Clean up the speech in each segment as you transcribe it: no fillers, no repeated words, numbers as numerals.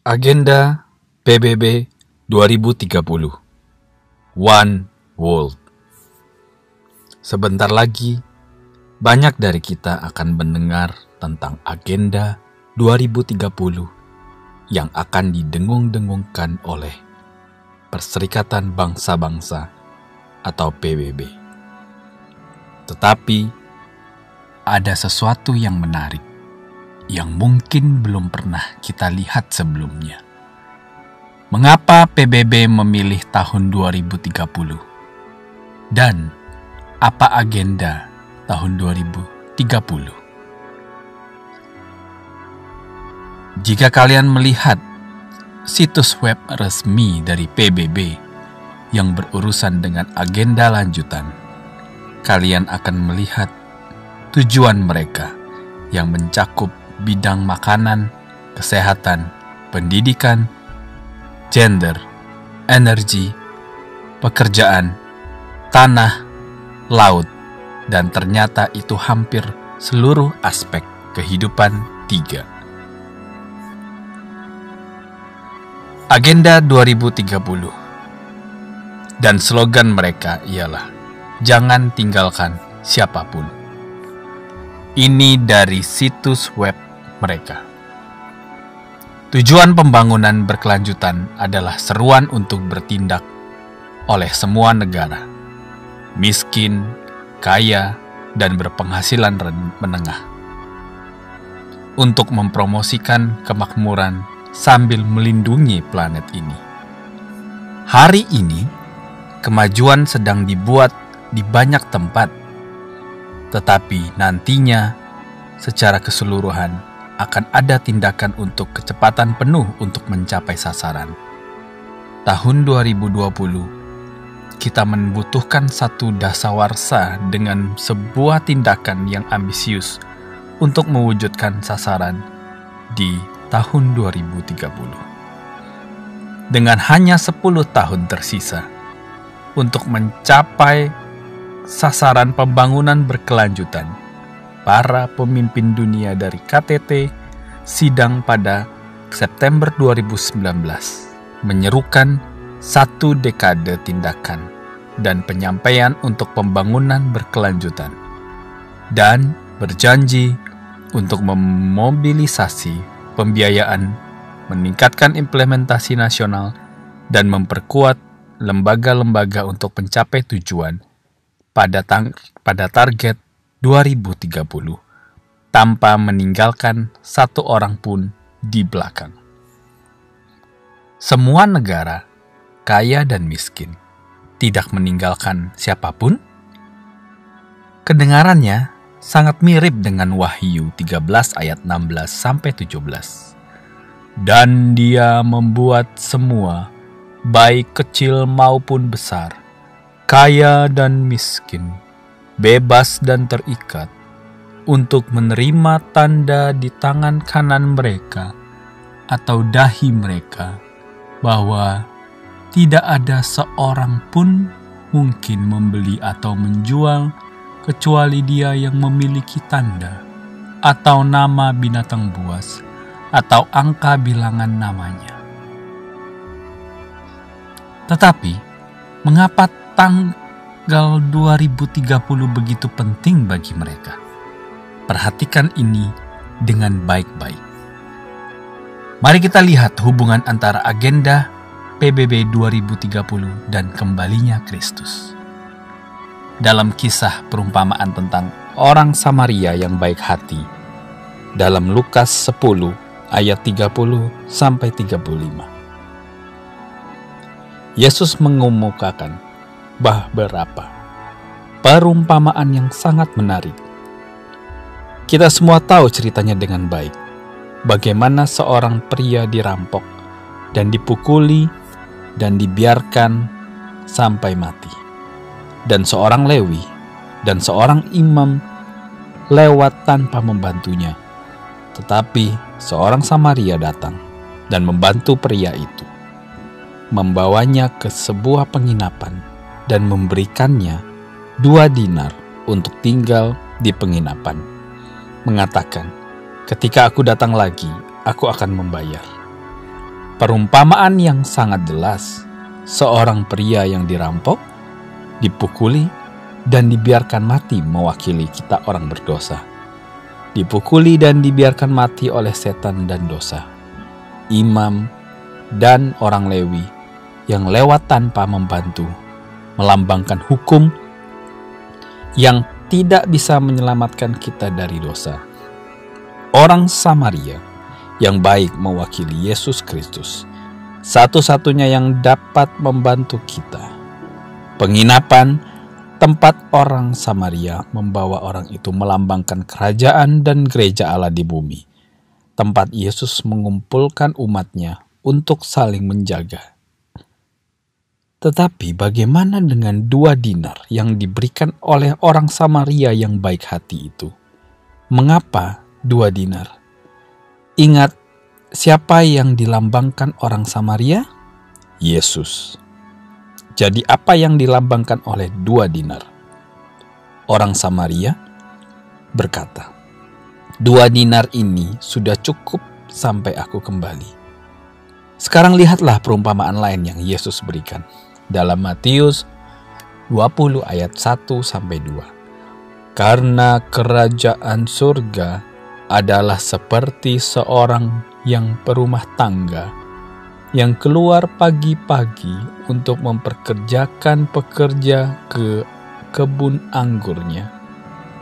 Agenda PBB 2030 One World. Sebentar lagi, banyak dari kita akan mendengar tentang Agenda 2030 yang akan didengung-dengungkan oleh Perserikatan Bangsa-Bangsa atau PBB. Tetapi, ada sesuatu yang menarik yang mungkin belum pernah kita lihat sebelumnya. Mengapa PBB memilih tahun 2030? Dan apa agenda tahun 2030? Jika kalian melihat situs web resmi dari PBB yang berurusan dengan agenda lanjutan, kalian akan melihat tujuan mereka yang mencakup bidang makanan, kesehatan, pendidikan, gender, energi, pekerjaan, tanah, laut, dan ternyata itu hampir seluruh aspek kehidupan 3. Agenda 2030 dan slogan mereka ialah jangan tinggalkan siapapun. Ini dari situs web mereka. Tujuan pembangunan berkelanjutan adalah seruan untuk bertindak oleh semua negara, miskin, kaya, dan berpenghasilan menengah, untuk mempromosikan kemakmuran sambil melindungi planet ini. Hari ini, kemajuan sedang dibuat di banyak tempat, tetapi nantinya secara keseluruhan akan ada tindakan untuk kecepatan penuh untuk mencapai sasaran. Tahun 2020, kita membutuhkan satu dasawarsa dengan sebuah tindakan yang ambisius untuk mewujudkan sasaran di tahun 2030. Dengan hanya 10 tahun tersisa untuk mencapai sasaran pembangunan berkelanjutan, para pemimpin dunia dari KTT sidang pada September 2019 menyerukan 1 dekade tindakan dan penyampaian untuk pembangunan berkelanjutan dan berjanji untuk memobilisasi pembiayaan, meningkatkan implementasi nasional, dan memperkuat lembaga-lembaga untuk mencapai tujuan pada target 2030 tanpa meninggalkan satu orang pun di belakang. Semua negara, kaya dan miskin, tidak meninggalkan siapapun. Kedengarannya sangat mirip dengan Wahyu 13 ayat 16-17. Dan dia membuat semua, baik kecil maupun besar, kaya dan miskin, bebas dan terikat, untuk menerima tanda di tangan kanan mereka atau dahi mereka, bahwa tidak ada seorang pun mungkin membeli atau menjual kecuali dia yang memiliki tanda atau nama binatang buas atau angka bilangan namanya. Tetapi, mengapa tanggal 2030 begitu penting bagi mereka? Perhatikan ini dengan baik-baik. Mari kita lihat hubungan antara agenda PBB 2030 dan kembalinya Kristus. Dalam kisah perumpamaan tentang orang Samaria yang baik hati, dalam Lukas 10 ayat 30-35. Yesus mengemukakan beberapa perumpamaan yang sangat menarik. Kita semua tahu ceritanya dengan baik, bagaimana seorang pria dirampok dan dipukuli dan dibiarkan sampai mati, dan seorang Lewi dan seorang imam lewat tanpa membantunya. Tetapi seorang Samaria datang dan membantu pria itu, membawanya ke sebuah penginapan dan memberikannya 2 dinar untuk tinggal di penginapan, mengatakan, "Ketika aku datang lagi, aku akan membayar." Perumpamaan yang sangat jelas, seorang pria yang dirampok, dipukuli, dan dibiarkan mati mewakili kita orang berdosa. Dipukuli dan dibiarkan mati oleh setan dan dosa. Imam dan orang Lewi yang lewat tanpa membantu, melambangkan hukum yang tidak bisa menyelamatkan kita dari dosa. Orang Samaria yang baik mewakili Yesus Kristus, satu-satunya yang dapat membantu kita. Penginapan tempat orang Samaria membawa orang itu melambangkan kerajaan dan gereja Allah di bumi, tempat Yesus mengumpulkan umatnya untuk saling menjaga. Tetapi bagaimana dengan 2 dinar yang diberikan oleh orang Samaria yang baik hati itu? Mengapa 2 dinar? Ingat, siapa yang dilambangkan orang Samaria? Yesus. Jadi apa yang dilambangkan oleh 2 dinar? Orang Samaria berkata, 2 dinar ini sudah cukup sampai aku kembali. Sekarang lihatlah perumpamaan lain yang Yesus berikan dalam Matius 20 ayat 1-2. Karena kerajaan surga adalah seperti seorang yang berumah tangga yang keluar pagi-pagi untuk memperkerjakan pekerja ke kebun anggurnya.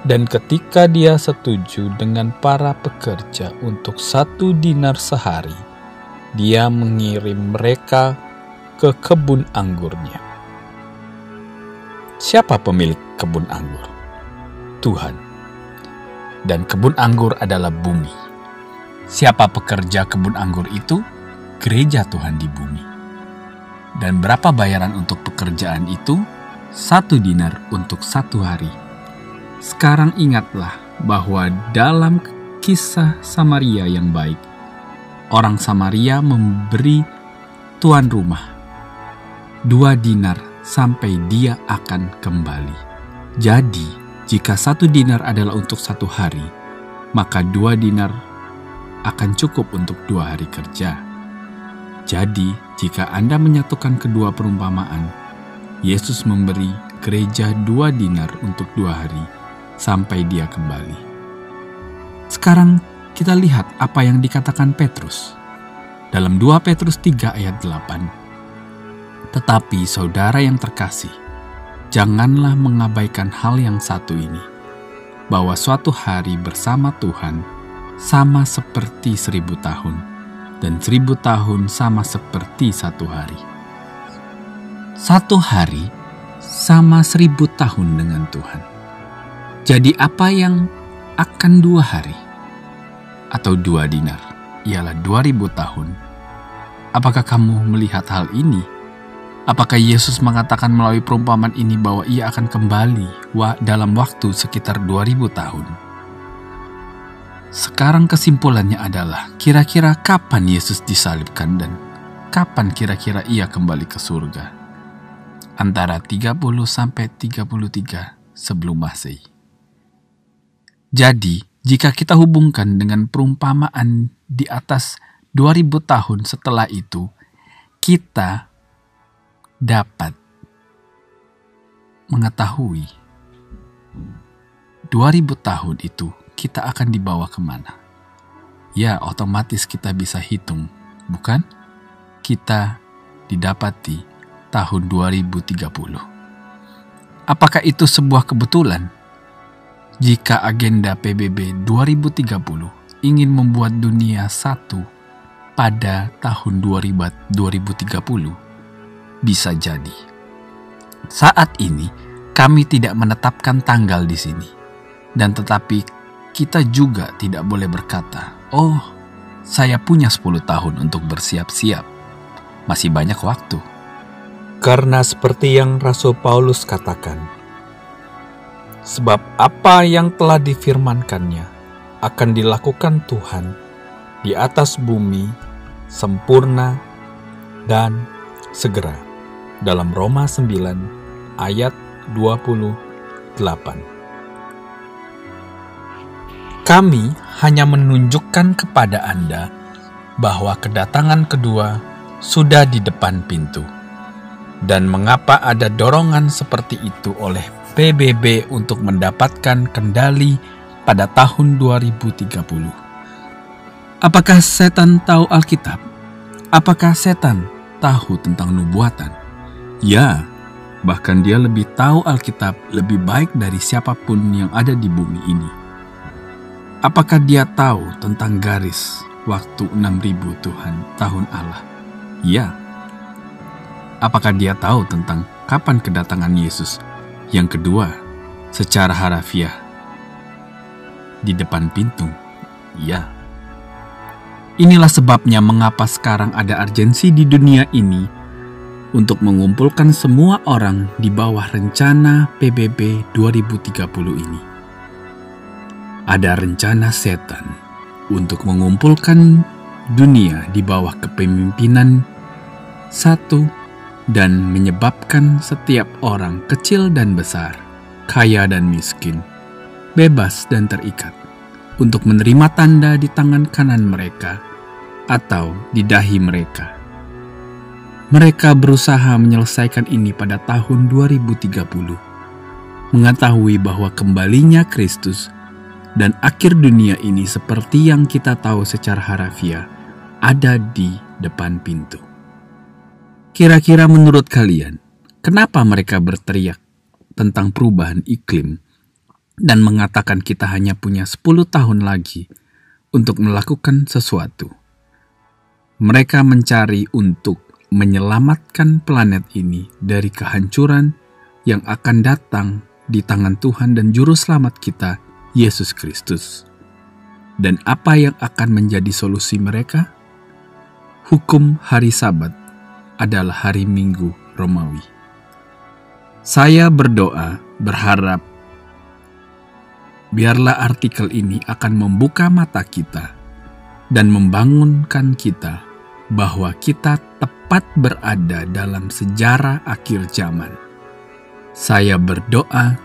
Dan ketika dia setuju dengan para pekerja untuk 1 dinar sehari, dia mengirim mereka ke kebun anggurnya. Siapa pemilik kebun anggur? Tuhan. Dan kebun anggur adalah bumi. Siapa pekerja kebun anggur itu? Gereja Tuhan di bumi. Dan berapa bayaran untuk pekerjaan itu? 1 dinar untuk 1 hari. Sekarang ingatlah bahwa dalam kisah Samaria yang baik, orang Samaria memberi tuan rumah 2 dinar sampai dia akan kembali. Jadi, jika 1 dinar adalah untuk 1 hari, maka 2 dinar akan cukup untuk 2 hari kerja. Jadi, jika Anda menyatukan kedua perumpamaan, Yesus memberi gereja 2 dinar untuk 2 hari sampai dia kembali. Sekarang kita lihat apa yang dikatakan Petrus. Dalam 2 Petrus 3 ayat 8. Tetapi saudara yang terkasih, janganlah mengabaikan hal yang satu ini, bahwa suatu hari bersama Tuhan sama seperti 1000 tahun, dan 1000 tahun sama seperti 1 hari. 1 hari sama 1000 tahun dengan Tuhan. Jadi apa yang akan 2 hari? Atau 2 dinar? Ialah 2000 tahun. Apakah kamu melihat hal ini? Apakah Yesus mengatakan melalui perumpamaan ini bahwa ia akan kembali dalam waktu sekitar 2000 tahun? Sekarang kesimpulannya adalah, kira-kira kapan Yesus disalibkan dan kapan kira-kira ia kembali ke surga? Antara 30-33 sebelum Masehi. Jadi, jika kita hubungkan dengan perumpamaan di atas 2000 tahun setelah itu, kita dapat mengetahui 2000 tahun itu kita akan dibawa kemana. Ya, otomatis kita bisa hitung, bukan? Kita didapati tahun 2030. Apakah itu sebuah kebetulan? Jika agenda PBB 2030 ingin membuat dunia satu pada tahun 2030, bisa jadi. Saat ini kami tidak menetapkan tanggal di sini, dan tetapi kita juga tidak boleh berkata, "Oh, saya punya 10 tahun untuk bersiap-siap." Masih banyak waktu. Karena seperti yang Rasul Paulus katakan, sebab apa yang telah difirmankannya akan dilakukan Tuhan di atas bumi sempurna dan segera. Dalam Roma 9 ayat 28. Kami hanya menunjukkan kepada Anda bahwa kedatangan kedua sudah di depan pintu. Dan mengapa ada dorongan seperti itu oleh PBB untuk mendapatkan kendali pada tahun 2030? Apakah setan tahu Alkitab? Apakah setan tahu tentang nubuatan? Ya, bahkan dia lebih tahu Alkitab lebih baik dari siapapun yang ada di bumi ini. Apakah dia tahu tentang garis waktu 6.000 tahun Allah? Ya. Apakah dia tahu tentang kapan kedatangan Yesus yang kedua secara harafiah di depan pintu? Ya. Inilah sebabnya mengapa sekarang ada urgensi di dunia ini untuk mengumpulkan semua orang di bawah rencana PBB 2030 ini. Ada rencana setan untuk mengumpulkan dunia di bawah kepemimpinan satu dan menyebabkan setiap orang kecil dan besar, kaya dan miskin, bebas dan terikat, untuk menerima tanda di tangan kanan mereka atau di dahi mereka. Mereka berusaha menyelesaikan ini pada tahun 2030, mengetahui bahwa kembalinya Kristus dan akhir dunia ini seperti yang kita tahu secara harafiah ada di depan pintu. Kira-kira menurut kalian, kenapa mereka berteriak tentang perubahan iklim dan mengatakan kita hanya punya 10 tahun lagi untuk melakukan sesuatu? Mereka mencari untuk menyelamatkan planet ini dari kehancuran yang akan datang di tangan Tuhan dan Juru Selamat kita, Yesus Kristus. Dan apa yang akan menjadi solusi mereka? Hukum hari Sabat adalah hari Minggu Romawi. Saya berdoa, berharap biarlah artikel ini akan membuka mata kita dan membangunkan kita bahwa kita tepat berada dalam sejarah akhir zaman. Saya berdoa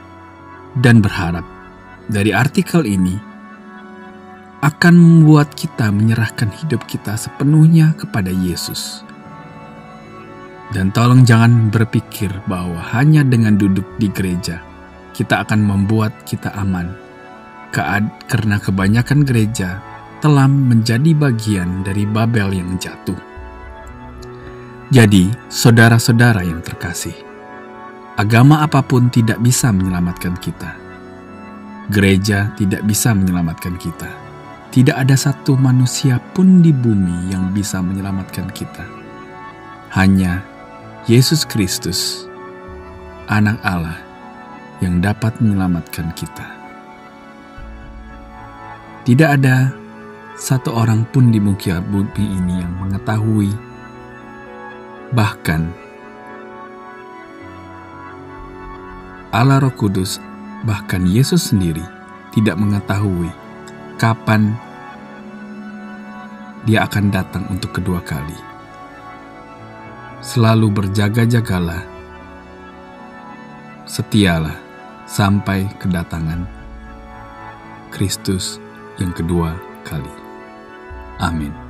dan berharap dari artikel ini akan membuat kita menyerahkan hidup kita sepenuhnya kepada Yesus. Dan tolong jangan berpikir bahwa hanya dengan duduk di gereja kita akan membuat kita aman. Karena kebanyakan gereja telah menjadi bagian dari Babel yang jatuh. Jadi, saudara-saudara yang terkasih, agama apapun tidak bisa menyelamatkan kita. Gereja tidak bisa menyelamatkan kita. Tidak ada satu manusia pun di bumi yang bisa menyelamatkan kita. Hanya Yesus Kristus, Anak Allah, yang dapat menyelamatkan kita. Tidak ada satu orang pun di muka bumi ini yang mengetahui, bahkan Allah Roh Kudus, bahkan Yesus sendiri tidak mengetahui kapan Dia akan datang untuk kedua kali. Selalu berjaga-jagalah, setialah sampai kedatangan Kristus yang kedua kali. Amin.